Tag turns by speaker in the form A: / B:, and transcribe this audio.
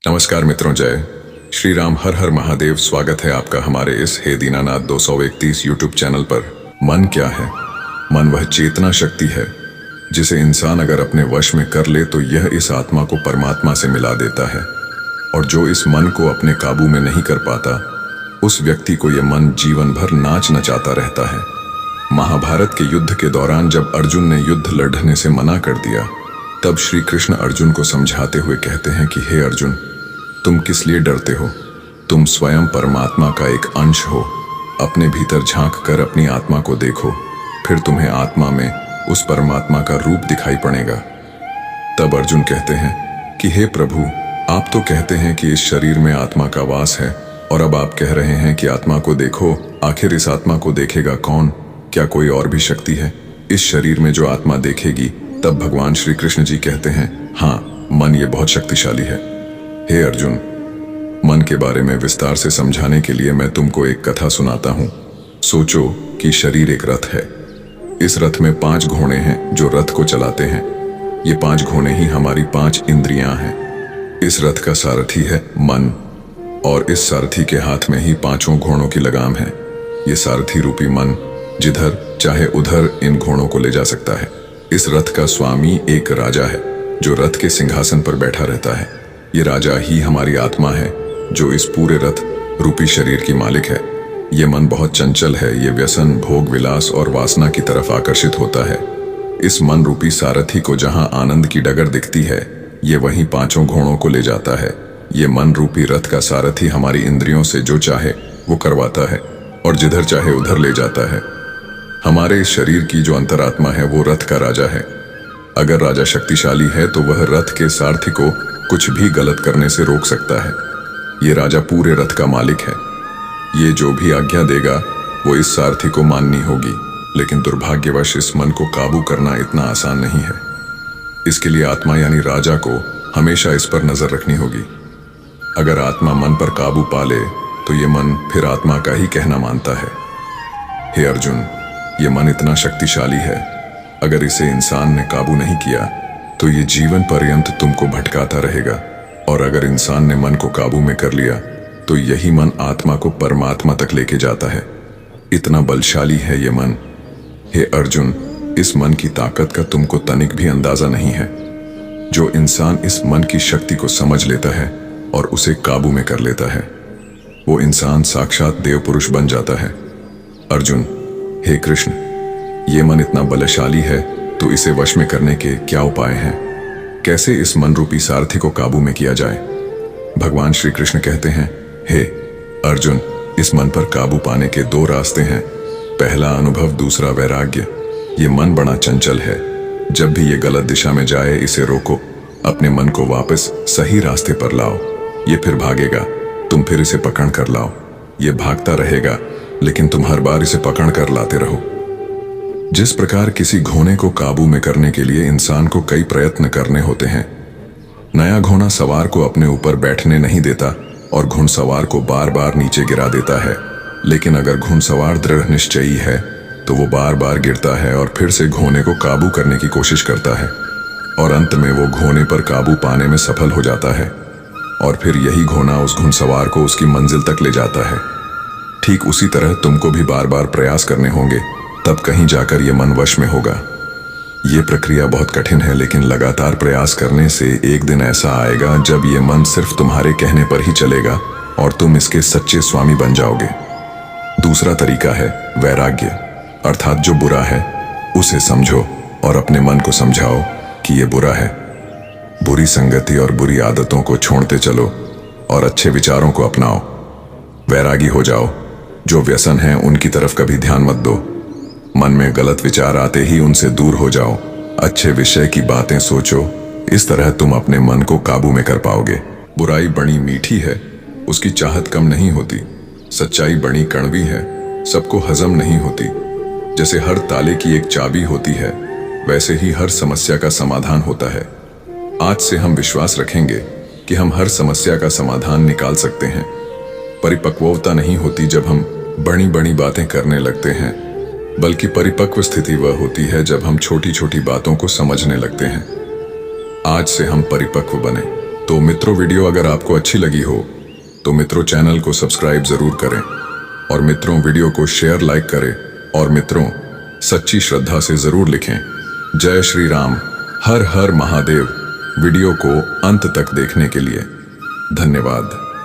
A: नमस्कार मित्रों, जय श्री राम, हर हर महादेव। स्वागत है आपका हमारे इस हे दीनानाथ 231 यूट्यूब चैनल पर। मन क्या है? मन वह चेतना शक्ति है जिसे इंसान अगर अपने वश में कर ले तो यह इस आत्मा को परमात्मा से मिला देता है, और जो इस मन को अपने काबू में नहीं कर पाता उस व्यक्ति को यह मन जीवन भर नाच नचाता रहता है। महाभारत के युद्ध के दौरान जब अर्जुन ने युद्ध लड़ने से मना कर दिया, तब श्री कृष्ण अर्जुन को समझाते हुए कहते हैं कि हे अर्जुन, तुम किस लिए डरते हो? तुम स्वयं परमात्मा का एक अंश हो। अपने भीतर झांक कर अपनी आत्मा को देखो, फिर तुम्हें आत्मा में उस परमात्मा का रूप दिखाई पड़ेगा। तब अर्जुन कहते हैं कि हे प्रभु, आप तो कहते हैं कि इस शरीर में आत्मा का वास है, और अब आप कह रहे हैं कि आत्मा को देखो। आखिर इस आत्मा को देखेगा कौन? क्या कोई और भी शक्ति है इस शरीर में जो आत्मा देखेगी? तब भगवान श्री कृष्ण जी कहते हैं, हाँ, मन ये बहुत शक्तिशाली है। हे अर्जुन, मन के बारे में विस्तार से समझाने के लिए मैं तुमको एक कथा सुनाता हूं। सोचो कि शरीर एक रथ है। इस रथ में 5 घोड़े हैं जो रथ को चलाते हैं। ये 5 घोड़े ही हमारी 5 इंद्रियां हैं। इस रथ का सारथी है मन, और इस सारथी के हाथ में ही 5 घोड़ों की लगाम है। ये सारथी रूपी मन जिधर चाहे उधर इन घोड़ों को ले जा सकता है। इस रथ का स्वामी एक राजा है जो रथ के सिंहासन पर बैठा रहता है। ये राजा ही हमारी आत्मा है जो इस पूरे रथ रूपी शरीर की मालिक है। ये मन बहुत चंचल है। ये व्यसन, भोग, विलास और वासना की तरफ आकर्षित होता है। इस मन रूपी सारथी को जहां आनंद की डगर दिखती है, ये वहीं 5 घोड़ों को ले जाता है। ये मन रूपी रथ का सारथी हमारी इंद्रियों से जो चाहे वो करवाता है और जिधर चाहे उधर ले जाता है। हमारे इस शरीर की जो अंतरात्मा है वो रथ का राजा है। अगर राजा शक्तिशाली है तो वह रथ के सारथी को कुछ भी गलत करने से रोक सकता है। ये राजा पूरे रथ का मालिक है। ये जो भी आज्ञा देगा वो इस सारथी को माननी होगी, लेकिन दुर्भाग्यवश इस मन को काबू करना इतना आसान नहीं है। इसके लिए आत्मा यानी राजा को हमेशा इस पर नजर रखनी होगी। अगर आत्मा मन पर काबू पा ले तो ये मन फिर आत्मा का ही कहना मानता है। हे अर्जुन, ये मन इतना शक्तिशाली है, अगर इसे इंसान ने काबू नहीं किया तो ये जीवन पर्यंत तुमको भटकाता रहेगा, और अगर इंसान ने मन को काबू में कर लिया तो यही मन आत्मा को परमात्मा तक लेके जाता है। इतना बलशाली है ये मन। हे अर्जुन, इस मन की ताकत का तुमको तनिक भी अंदाजा नहीं है। जो इंसान इस मन की शक्ति को समझ लेता है और उसे काबू में कर लेता है, वो इंसान साक्षात देव पुरुष बन जाता है। अर्जुन, हे कृष्ण, ये मन इतना बलशाली है तो इसे वश में करने के क्या उपाय हैं? कैसे इस मन रूपी सारथी को काबू में किया जाए? भगवान श्री कृष्ण कहते हैं, हे अर्जुन, इस मन पर काबू पाने के 2 रास्ते हैं। पहला अनुभव, दूसरा वैराग्य। ये मन बड़ा चंचल है। जब भी ये गलत दिशा में जाए इसे रोको, अपने मन को वापस सही रास्ते पर लाओ। ये फिर भागेगा, तुम फिर इसे पकड़ कर लाओ। ये भागता रहेगा, लेकिन तुम हर बार इसे पकड़ कर लाते रहो। जिस प्रकार किसी घोड़े को काबू में करने के लिए इंसान को कई प्रयत्न करने होते हैं। नया घोड़ा सवार को अपने ऊपर बैठने नहीं देता और घुड़सवार को बार बार नीचे गिरा देता है, लेकिन अगर घुड़सवार दृढ़ निश्चयी है तो वो बार बार गिरता है और फिर से घोड़े को काबू करने की कोशिश करता है, और अंत में वो घोड़े पर काबू पाने में सफल हो जाता है, और फिर यही घोड़ा उस घुड़सवार को उसकी मंजिल तक ले जाता है। ठीक उसी तरह तुमको भी बार बार प्रयास करने होंगे, तब कहीं जाकर ये मन वश में होगा। ये प्रक्रिया बहुत कठिन है, लेकिन लगातार प्रयास करने से एक दिन ऐसा आएगा जब ये मन सिर्फ तुम्हारे कहने पर ही चलेगा और तुम इसके सच्चे स्वामी बन जाओगे। दूसरा तरीका है वैराग्य, अर्थात जो बुरा है उसे समझो और अपने मन को समझाओ कि ये बुरा है। बुरी संगति और बुरी आदतों को छोड़ते चलो और अच्छे विचारों को अपनाओ। वैरागी हो जाओ। जो व्यसन है उनकी तरफ कभी ध्यान मत दो। मन में गलत विचार आते ही उनसे दूर हो जाओ। अच्छे विषय की बातें सोचो। इस तरह तुम अपने मन को काबू में कर पाओगे। बुराई बड़ी मीठी है, उसकी चाहत कम नहीं होती। सच्चाई बड़ी कड़वी है, सबको हजम नहीं होती। जैसे हर ताले की एक चाबी होती है, वैसे ही हर समस्या का समाधान होता है। आज से हम विश्वास रखेंगे कि हम हर समस्या का समाधान निकाल सकते हैं। परिपक्वता नहीं होती जब हम बड़ी बड़ी बातें करने लगते हैं, बल्कि परिपक्व स्थिति वह होती है जब हम छोटी छोटी बातों को समझने लगते हैं। आज से हम परिपक्व बने। तो मित्रों, वीडियो अगर आपको अच्छी लगी हो तो मित्रों चैनल को सब्सक्राइब जरूर करें और मित्रों वीडियो को शेयर लाइक करें और मित्रों सच्ची श्रद्धा से जरूर लिखें जय श्री राम, हर हर महादेव। वीडियो को अंत तक देखने के लिए धन्यवाद।